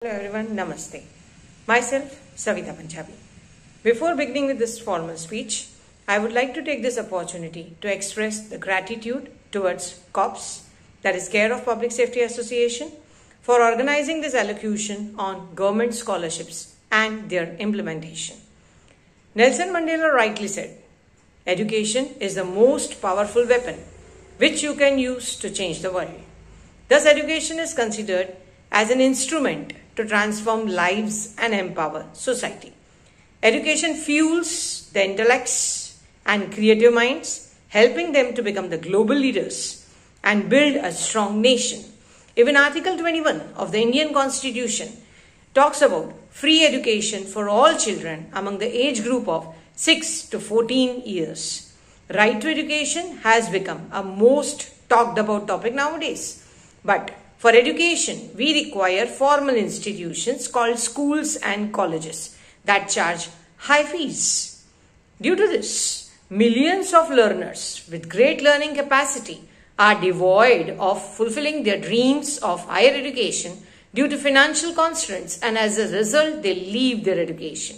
Hello everyone, Namaste. Myself, Savita Punjabi. Before beginning with this formal speech, I would like to take this opportunity to express the gratitude towards COPS, that is Care of Public Safety Association, for organizing this allocution on government scholarships and their implementation. Nelson Mandela rightly said, education is the most powerful weapon which you can use to change the world. Thus, education is considered as an instrument to transform lives and empower society. Education fuels the intellects and creative minds, helping them to become the global leaders and build a strong nation. Even Article 21 of the Indian Constitution talks about free education for all children among the age group of 6 to 14 years. Right to education has become a most talked about topic nowadays. But for education, we require formal institutions called schools and colleges that charge high fees. Due to this, millions of learners with great learning capacity are devoid of fulfilling their dreams of higher education due to financial constraints, and as a result, they leave their education.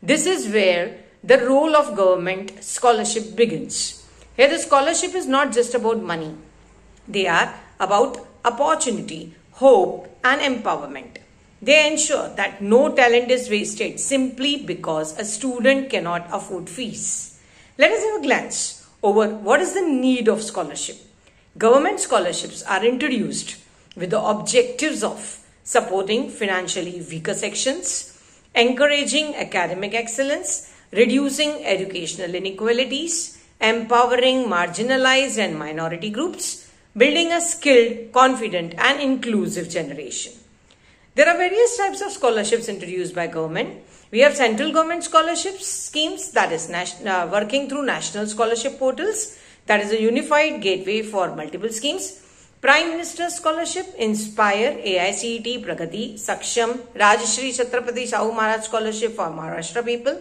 This is where the role of government scholarship begins. Here, the scholarship is not just about money. They are about opportunity, hope, and empowerment. They ensure that no talent is wasted simply because a student cannot afford fees. Let us have a glance over what is the need of scholarship. Government scholarships are introduced with the objectives of supporting financially weaker sections, encouraging academic excellence, reducing educational inequalities, empowering marginalized and minority groups, building a skilled, confident and inclusive generation. There are various types of scholarships introduced by government. We have central government scholarships schemes, that is working through national scholarship portals, that is a unified gateway for multiple schemes. Prime Minister's Scholarship, Inspire, AICET, Pragati, Saksham, Rajshri Chhatrapati Shahu Maharaj Scholarship for Maharashtra people.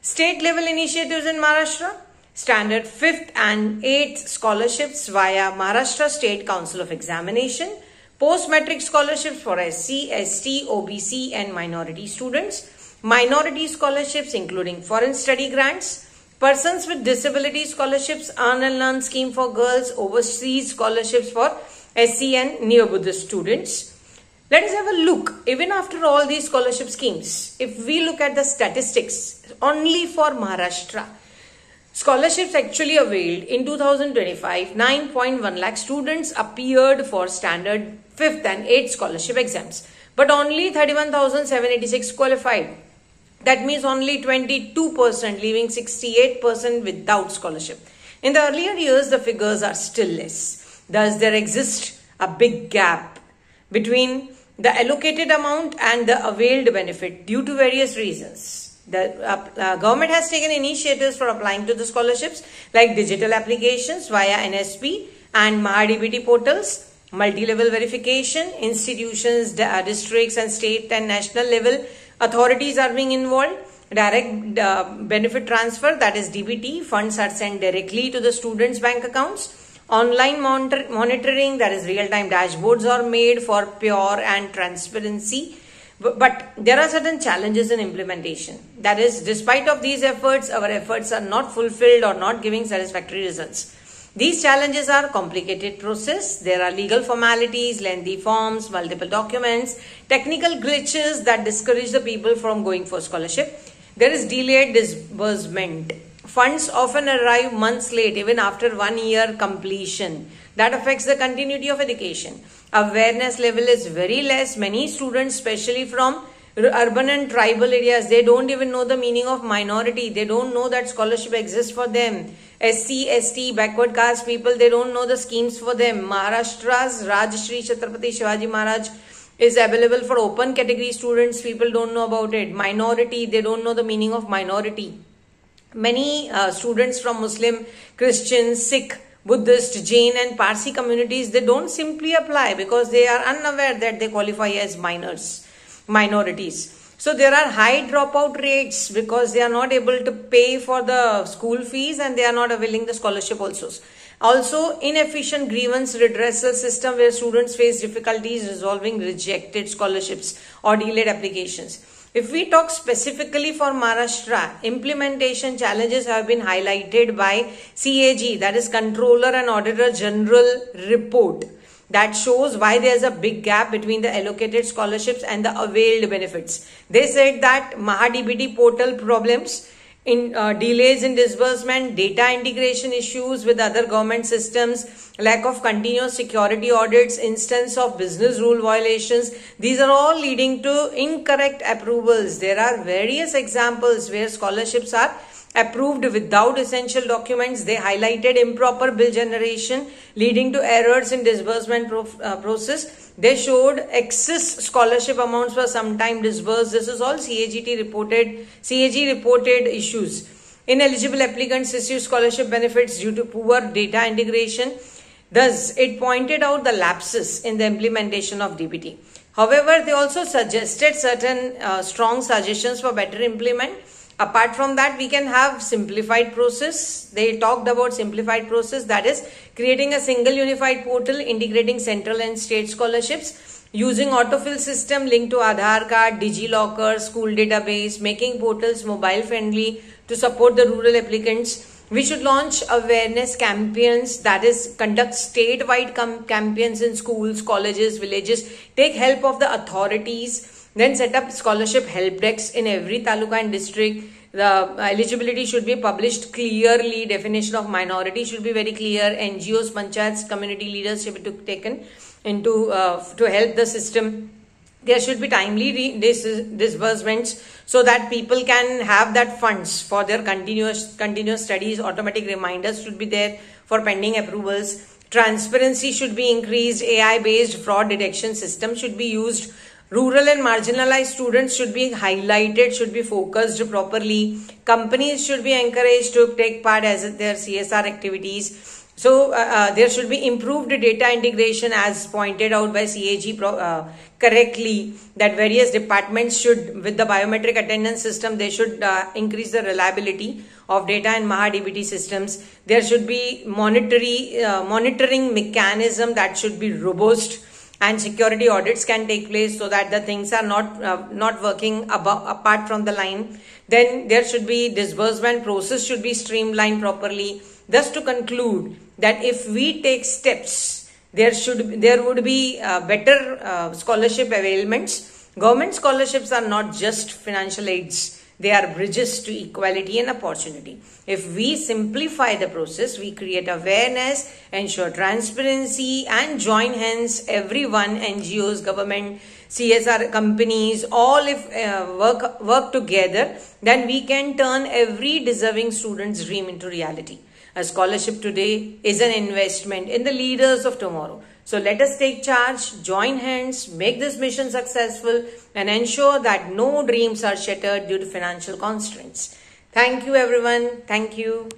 State level initiatives in Maharashtra, standard 5th and 8th scholarships via Maharashtra State Council of Examination, post-matric scholarships for SC, ST, OBC and minority students, minority scholarships including foreign study grants, persons with disability scholarships, Earn and Learn scheme for girls, overseas scholarships for SC and Neo-Buddhist students. Let us have a look, even after all these scholarship schemes, if we look at the statistics only for Maharashtra, scholarships actually availed in 2025, 9.1 lakh students appeared for standard 5th and 8th scholarship exams, but only 31,786 qualified. That means only 22%, leaving 68% without scholarship. In the earlier years, the figures are still less. Thus, there exists a big gap between the allocated amount and the availed benefit due to various reasons. The government has taken initiatives for applying to the scholarships like digital applications via NSP and MahaDBT portals, multi-level verification, institutions, districts and state and national level authorities are being involved, direct benefit transfer, that is DBT, funds are sent directly to the students' bank accounts, online monitoring, that is real-time dashboards are made for pure and transparency. But there are certain challenges in implementation. That is, despite of these efforts, our efforts are not fulfilled or not giving satisfactory results. These challenges are complicated process. There are legal formalities, lengthy forms, multiple documents, technical glitches that discourage the people from going for scholarship. There is delayed disbursement. Funds often arrive months late, even after 1 year completion. That affects the continuity of education. Awareness level is very less. Many students, especially from urban and tribal areas, they don't even know the meaning of minority. They don't know that scholarship exists for them. SC, ST, backward caste people, they don't know the schemes for them. Maharashtra's Rajshri Chhatrapati Shivaji Maharaj is available for open category students. People don't know about it. Minority, they don't know the meaning of minority. Many students from Muslim, Christian, Sikh, Buddhist, Jain and Parsi communities, they don't simply apply because they are unaware that they qualify as minorities. So there are high dropout rates because they are not able to pay for the school fees and they are not availing the scholarship also. Also, inefficient grievance redressal system where students face difficulties resolving rejected scholarships or delayed applications. If we talk specifically for Maharashtra, implementation challenges have been highlighted by CAG, that is Controller and Auditor General report, that shows why there is a big gap between the allocated scholarships and the availed benefits. They said that MahaDBT portal problems, in delays in disbursement, data integration issues with other government systems, lack of continuous security audits, instance of business rule violations, these are all leading to incorrect approvals. There are various examples where scholarships are approved without essential documents. They highlighted improper bill generation leading to errors in disbursement process. They showed excess scholarship amounts were sometime disbursed. This is all CAG reported issues. Ineligible applicants receive scholarship benefits due to poor data integration. Thus, it pointed out the lapses in the implementation of DBT. However, they also suggested certain strong suggestions for better implement. Apart from that, we can have simplified process. They talked about simplified process, that is creating a single unified portal integrating central and state scholarships, using autofill system linked to Aadhaar card, DigiLocker, school database, making portals mobile friendly to support the rural applicants. We should launch awareness campaigns, that is conduct statewide campaigns in schools, colleges, villages, take help of the authorities. Then set up scholarship help desks in every taluka and district. The eligibility should be published clearly. Definition of minority should be very clear. NGOs, panchayats, community leaders should be taken into to help the system. There should be timely disbursements so that people can have that funds for their continuous studies. Automatic reminders should be there for pending approvals. Transparency should be increased. AI-based fraud detection system should be used. Rural and marginalized students should be highlighted, should be focused properly. Companies should be encouraged to take part as their CSR activities. So there should be improved data integration as pointed out by CAG correctly, that various departments should, with the biometric attendance system, they should increase the reliability of data in MahaDBT systems. There should be monitoring mechanism that should be robust, and security audits can take place so that the things are not working apart from the line. Then there should be disbursement process should be streamlined properly. Thus, to conclude that if we take steps, there would be better scholarship availments. Government scholarships are not just financial aids. They are bridges to equality and opportunity. If we simplify the process, we create awareness, ensure transparency, and join hands, everyone, NGOs, government, CSR companies, all if work together, then we can turn every deserving student's dream into reality. A scholarship today is an investment in the leaders of tomorrow. So let us take charge, join hands, make this mission successful, and ensure that no dreams are shattered due to financial constraints. Thank you everyone. Thank you.